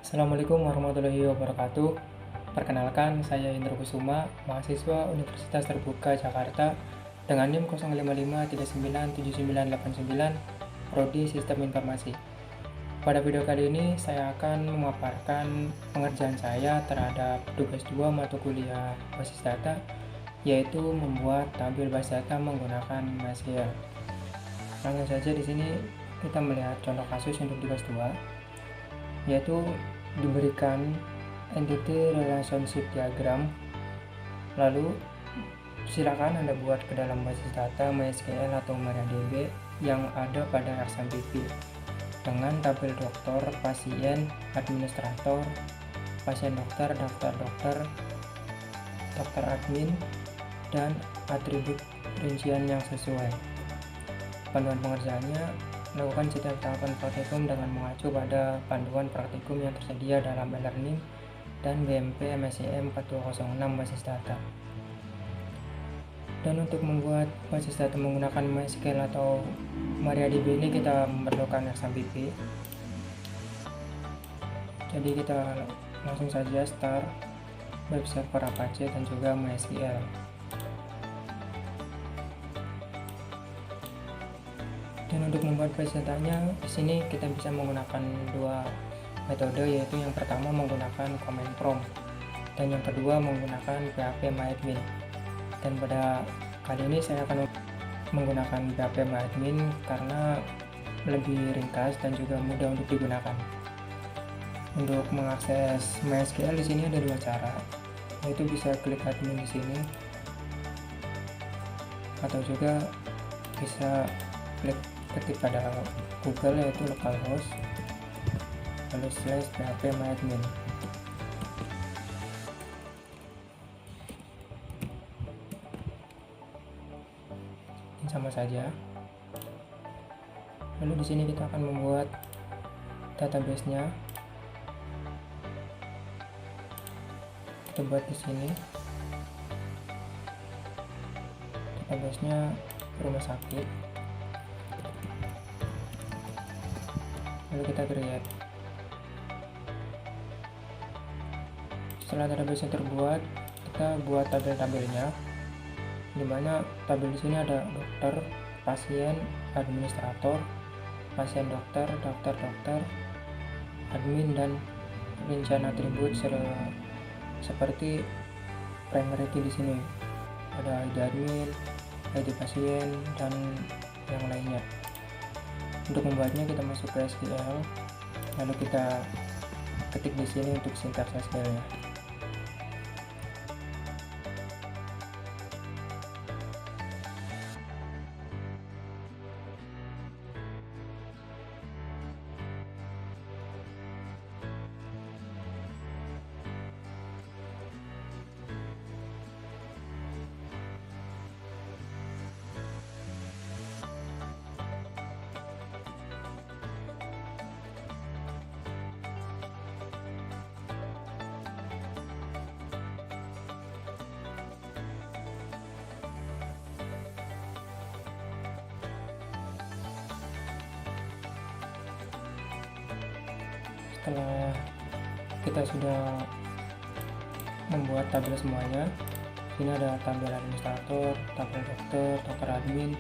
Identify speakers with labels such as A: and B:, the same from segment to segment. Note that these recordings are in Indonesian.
A: Assalamualaikum warahmatullahi wabarakatuh. Perkenalkan, saya Indro Kusuma, mahasiswa Universitas Terbuka Jakarta dengan NIM 0553979989, Prodi Sistem Informasi. Pada video kali ini, saya akan memaparkan pengerjaan saya terhadap tugas 2 mata kuliah basis data, yaitu membuat tabel basis data menggunakan MySQL. Langsung saja di sini kita melihat contoh kasus untuk tugas 2, yaitu diberikan entity relationship diagram. Lalu silakan Anda buat ke dalam basis data MySQL atau MariaDB yang ada pada XMPP dengan tabel dokter, pasien, administrator, pasien dokter, daftar dokter, dokter admin, dan atribut rincian yang sesuai. Panduan pengerjaannya: melakukan setiap tahapan praktikum dengan mengacu pada panduan praktikum yang tersedia dalam e-learning dan BMP MSIM 4206 basis data. Dan untuk membuat basis data menggunakan MySQL atau MariaDB ini kita memerlukan XMPP. Jadi kita langsung saja start web server Apache dan juga MySQL. Dan untuk membuat basis datanya, di sini kita bisa menggunakan dua metode, yaitu yang pertama menggunakan command prompt dan yang kedua menggunakan PHP MyAdmin. Dan pada kali ini saya akan menggunakan PHP MyAdmin karena lebih ringkas dan juga mudah untuk digunakan. Untuk mengakses MySQL di sini ada dua cara, yaitu bisa klik admin di sini atau juga bisa klik ketik pada Google yaitu localhost lalu /php myadmin. Ini sama saja. Lalu di sini kita akan membuat database-nya. Kita buat di sini. Database-nya rumah sakit. Lalu kita create. Setelah database terbuat, kita buat tabel-tabelnya, dimana tabel di sini ada dokter, pasien, administrator, pasien dokter, daftar dokter, admin, dan rincian atribut seperti primary key di sini. Ada ID admin, ID pasien, dan yang lainnya. Untuk membuatnya kita masuk ke SQL, lalu kita ketik di sini untuk sintaks SQL-nya. Setelah kita sudah membuat tabel semuanya, sini ada tabel administrator, tabel dokter, dokter admin,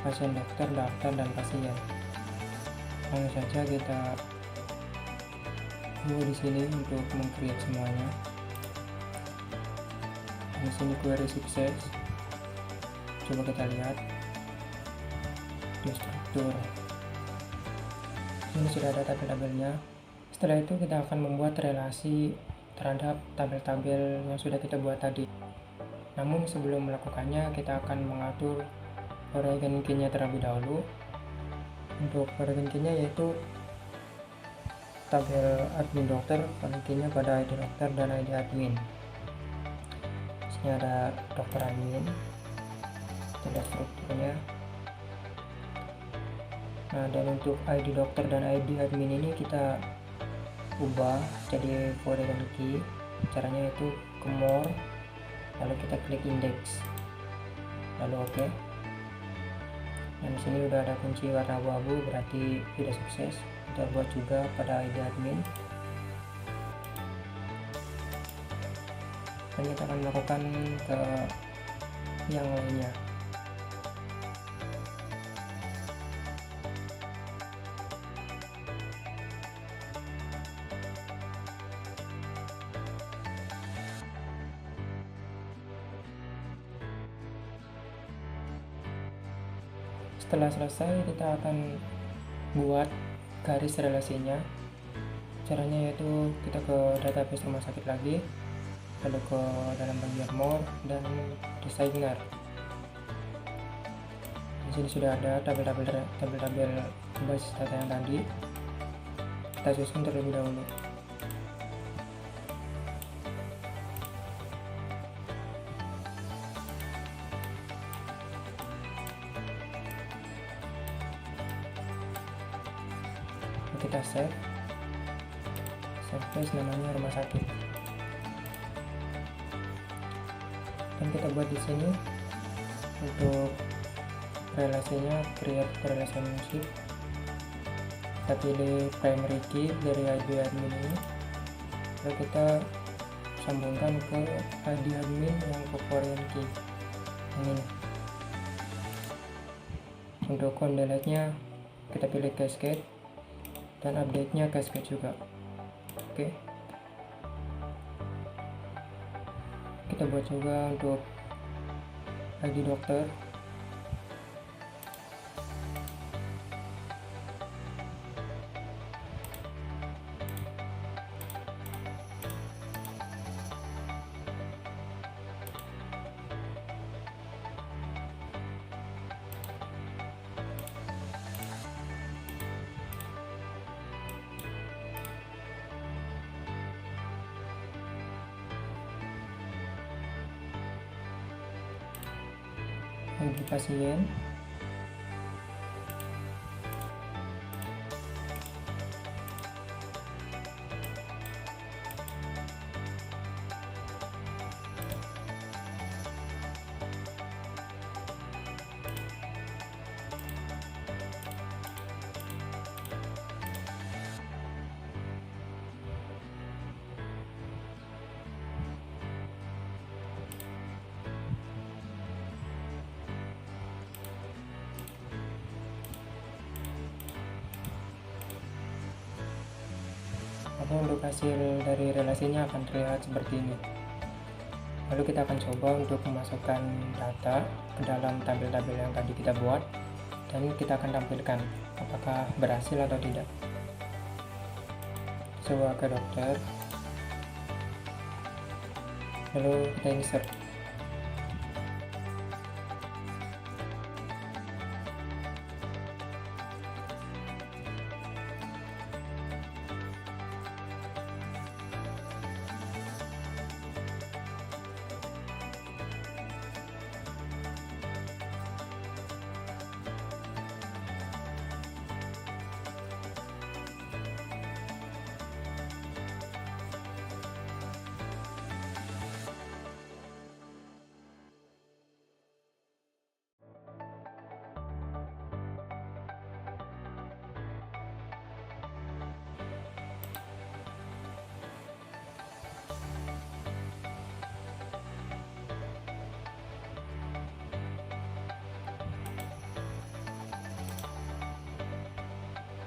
A: pasien dokter, daftar, dan pasien. Langsung saja kita buat di sini untuk meng-create semuanya. Di sini query sukses. Coba kita lihat di struktur. Ini sudah ada tabel-tabelnya. Setelah itu kita akan membuat relasi terhadap tabel-tabel yang sudah kita buat tadi. Namun sebelum melakukannya, kita akan mengatur foreign key-nya terlebih dahulu. Untuk foreign key-nya yaitu tabel admin dokter, foreign key-nya pada ID dokter dan ID admin. Di sini ada dokter admin, ada strukturnya. Nah, dan untuk ID dokter dan ID admin ini kita ubah jadi foreign key. Caranya itu ke more, lalu kita klik index, lalu oke. Dan di sini udah ada kunci warna abu-abu, berarti sudah sukses. Kita buat juga pada ID admin. dan kita akan melakukan ke yang lainnya. Setelah selesai, kita akan buat garis relasinya. Caranya yaitu kita ke database rumah sakit lagi, lalu ke dalam bagian more dan designer. Di sini sudah ada tabel-tabel basis data yang tadi. Kita susun terlebih dahulu. Kita save as namanya rumah sakit, dan kita buat di sini untuk relasinya create relationship. Kita pilih primary key dari ID admin ini, lalu kita sambungkan ke ID admin yang ke foreign key yang ini. Untuk delete nya kita pilih cascade dan update nya cascade juga. Oke, kita buat juga untuk ID dokter. ID pasien, atau untuk hasil dari relasinya akan terlihat seperti ini. Lalu kita akan coba untuk memasukkan data ke dalam tabel-tabel yang tadi kita buat, dan kita akan tampilkan apakah berhasil atau tidak. Coba ke dokter, lalu kita insert.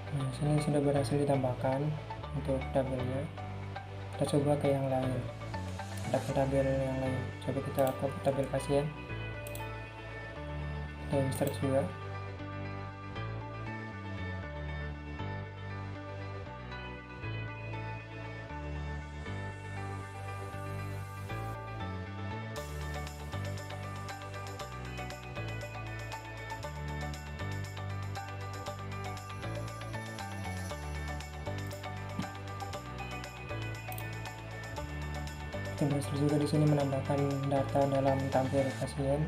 A: Nah, sini sudah berhasil ditambahkan untuk tabelnya. Kita coba ke yang lain. Ada ke tabel yang lain. Coba kita ke tabel pasien. Kita insert juga. Kita berhasil juga di sini menambahkan data dalam tabel pasien.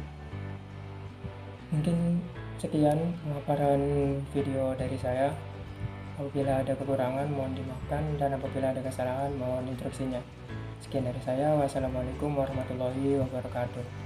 A: Mungkin sekian pemaparan video dari saya. Apabila ada kekurangan mohon dimaafkan, dan apabila ada kesalahan mohon instruksinya. Sekian dari saya. Wassalamualaikum warahmatullahi wabarakatuh.